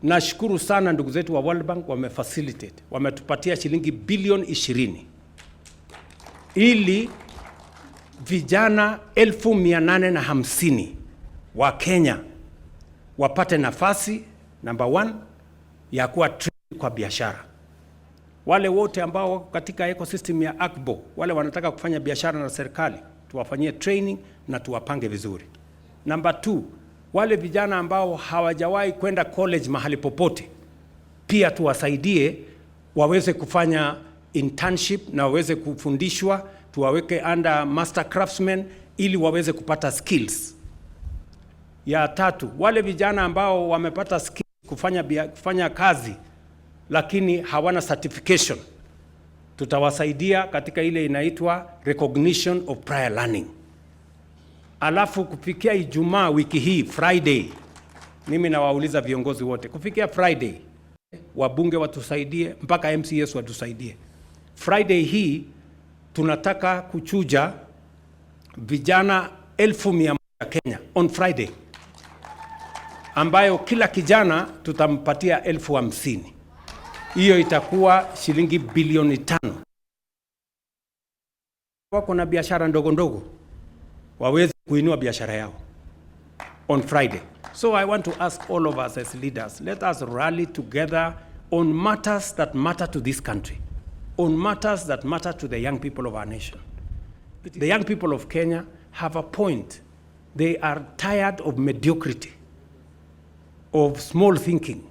Nashukuru sana ndugu zetu wa World Bank wamefacilitate, wametupatia shilingi bilioni 20 ili vijana 1850 wa Kenya wapate nafasi number 1 ya kuwa trained kwa biashara. Wale wote ambao wako katika ecosystem ya AKBO, wale wanataka kufanya biashara na serikali, tuwafanyie training na tuwapange vizuri. Number 2, wale vijana ambao hawajawahi kwenda college mahali popote, pia tuwasaidie waweze kufanya internship na waweze kufundishwa, tuwaweke under master craftsmen ili waweze kupata skills. Ya 3, wale vijana ambao wamepata skills kufanya kazi lakini hawana certification, tutawasaidia katika ile inaitwa recognition of prior learning. Alafu kufikia Ijumaa wiki hii Friday, mimi nawauliza viongozi wote, kufikia Friday wabunge watusaidie, mpaka MCS watusaidie. Friday hii tunataka kuchuja vijana 1,100 Kenya on Friday, ambayo kila kijana tutampatia 50,000. Hiyo itakuwa shilingi bilioni 5. Wako na biashara ndogo ndogo waweze kuinua biashara yao on Friday. So I want to ask all of us as leaders, let us rally together on matters that matter to this country, on matters that matter to the young people of our nation. The young people of Kenya have a point. They are tired of mediocrity, of small thinking,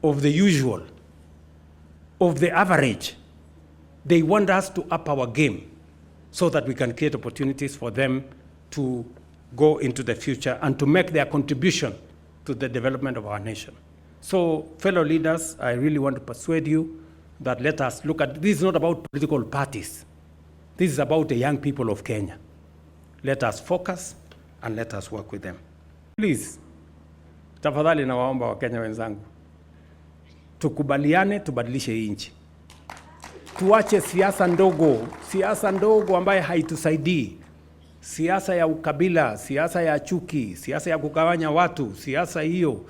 of the usual, of the average. They want us to up our game so that we can create opportunities for them to go into the future and to make their contribution to the development of our nation. So, fellow leaders, I really want to persuade you that let us look at, this is not about political parties. This is about the young people of Kenya. Let us focus and let us work with them. Please, tafadhali nawaomba Wakenya wenzangu, tukubaliane tubadilishe hii nchi. Tuache siasa ndogo ambaye haitusaidii. Siasa ya ukabila, siasa ya chuki, siasa ya kugawanya watu, siasa hiyo.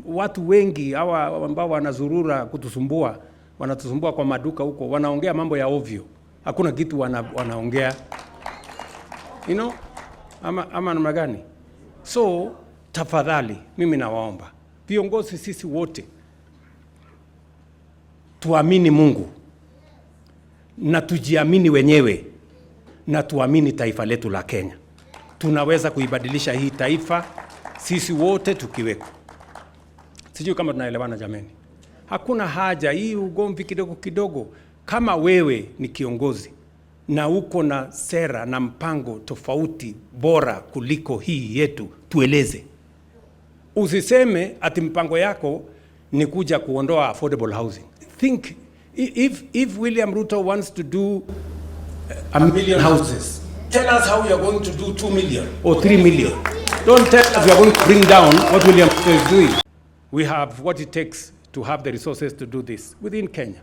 Watu wengi hawa ambao wanazurura kutusumbua, wanatusumbua kwa maduka huko, wanaongea mambo ya ovyo. Hakuna kitu wanaongea. You know? Ama namna gani? So, tafadhali, mimi nawaomba viongozi sisi wote tuamini Mungu na tujiamini wenyewe na tuamini taifa letu la Kenya. Tunaweza kuibadilisha hii taifa sisi wote tukiweko. Sijui kama tunaelewana jameni. Hakuna haja hii ugomvi kidogo kidogo. Kama wewe ni kiongozi na uko na sera na mpango tofauti bora kuliko hii yetu, tueleze. Usiseme ati mpango yako ni kuja kuondoa affordable housing. Think, if William Ruto wants to do 1 million houses, tell us how you are going to do 2 million or 3 million. Don't tell us you are going to bring down what William Ruto is doing. We have what it takes to have the resources to do this within Kenya.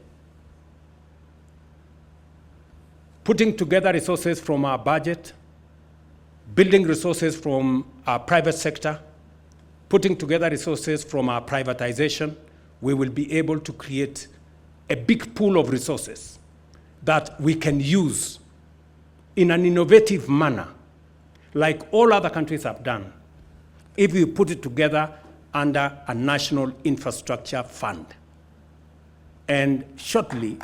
Putting together resources from our budget, building resources from our private sector, putting together resources from our privatization, we will be able to create a big pool of resources that we can use in an innovative manner, like all other countries have done, if we put it together under a national infrastructure fund. And shortly,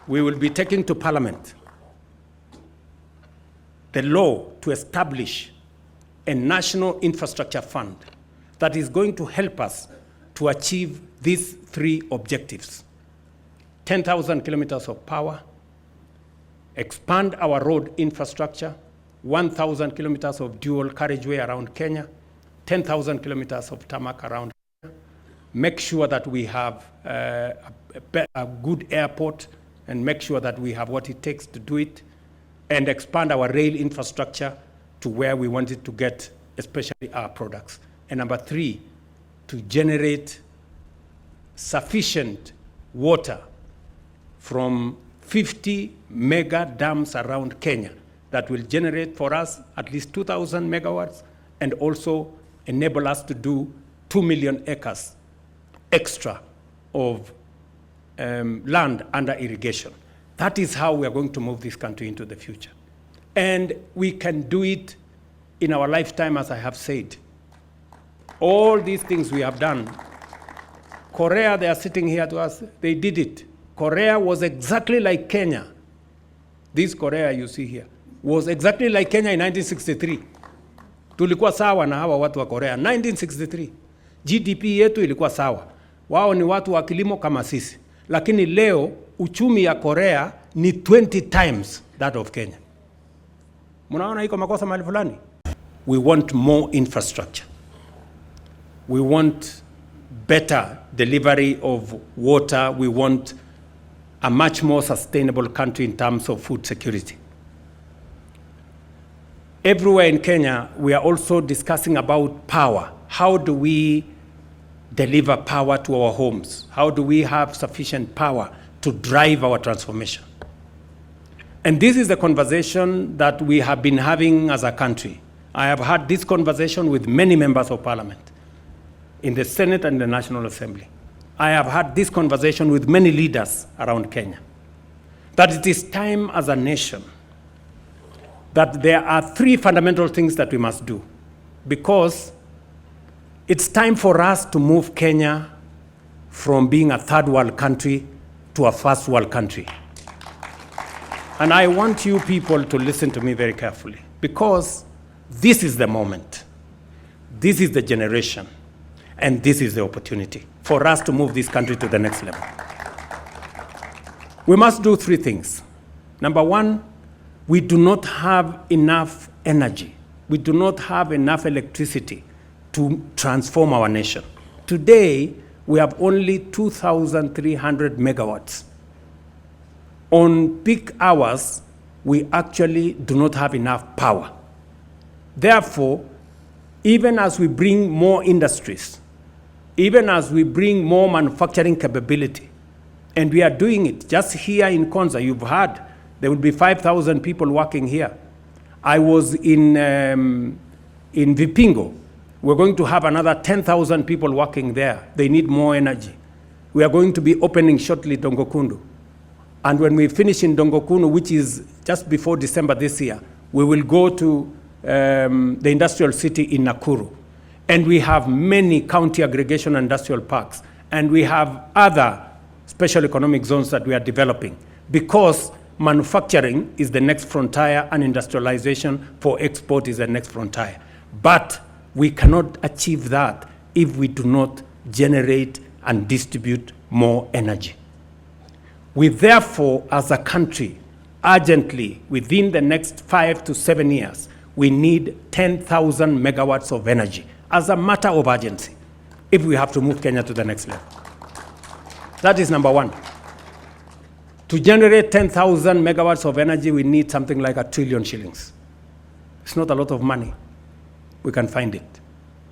we will be taking to Parliament the law to establish a national infrastructure fund that is going to help us to achieve these 3 objectives: 10,000 kilometers of power, expand our road infrastructure, 1,000 kilometers of dual carriageway around Kenya, 10,000 kilometers of tarmac around Kenya, make sure that we have a good airport, and make sure that we have what it takes to do it, and expand our rail infrastructure to where we want it to get, especially our products. And number 3, to generate sufficient water from 50 mega dams around Kenya that will generate for us at least 2,000 megawatts and also enable us to do 2 2 million acres extra of land under irrigation. That is how we are going to move this country into the future. And we can do it in our lifetime, as I have said. All these things we have done. Korea, they are sitting here to us, they did it. Korea was exactly like Kenya. This Korea you see here was exactly like Kenya in 1963. Tulikuwa sawa na hawa watu wa Korea. 1963. GDP yetu ilikuwa sawa. Wao ni watu wa kilimo kama sisi. Lakini leo uchumi ya Korea ni 20 times that of Kenya. Munaona iko makosa mahali fulani? We want more infrastructure. We want better delivery of water. We want a much more sustainable country in terms of food security. Everywhere in Kenya, we are also discussing about power. How do we deliver power to our homes? How do we have sufficient power to drive our transformation? And this is the conversation that we have been having as a country. I have had this conversation with many members of parliament in the Senate and the National Assembly. I have had this conversation with many leaders around Kenya, that it is time as a nation that there are 3 fundamental things that we must do, because it's time for us to move Kenya from being a third world country to a first world country. And I want you people to listen to me very carefully, because this is the moment, this is the generation, and this is the opportunity for us to move this country to the next level. We must do 3 things. Number 1, we do not have enough energy. We do not have enough electricity to transform our nation. Today, we have only 2,300 megawatts. On peak hours, we actually do not have enough power. Therefore, even as we bring more industries, even as we bring more manufacturing capability, and we are doing it just here in Konza, you've heard, there will be 5,000 people working here. I was in Vipingo. We're going to have another 10,000 people working there. They need more energy. We are going to be opening shortly Dongokundu. And when we finish in Dongokundu, which is just before December this year, we will go to the industrial city in Nakuru. And we have many county aggregation industrial parks. And we have other special economic zones that we are developing, because manufacturing is the next frontier and industrialization for export is the next frontier. But we cannot achieve that if we do not generate and distribute more energy. We therefore, as a country, urgently, within the next 5 to 7 years, we need 10,000 megawatts of energy as a matter of urgency if we have to move Kenya to the next level. That is number 1. To generate 10,000 megawatts of energy, we need something like 1 trillion shillings. It's not a lot of money. We can find it.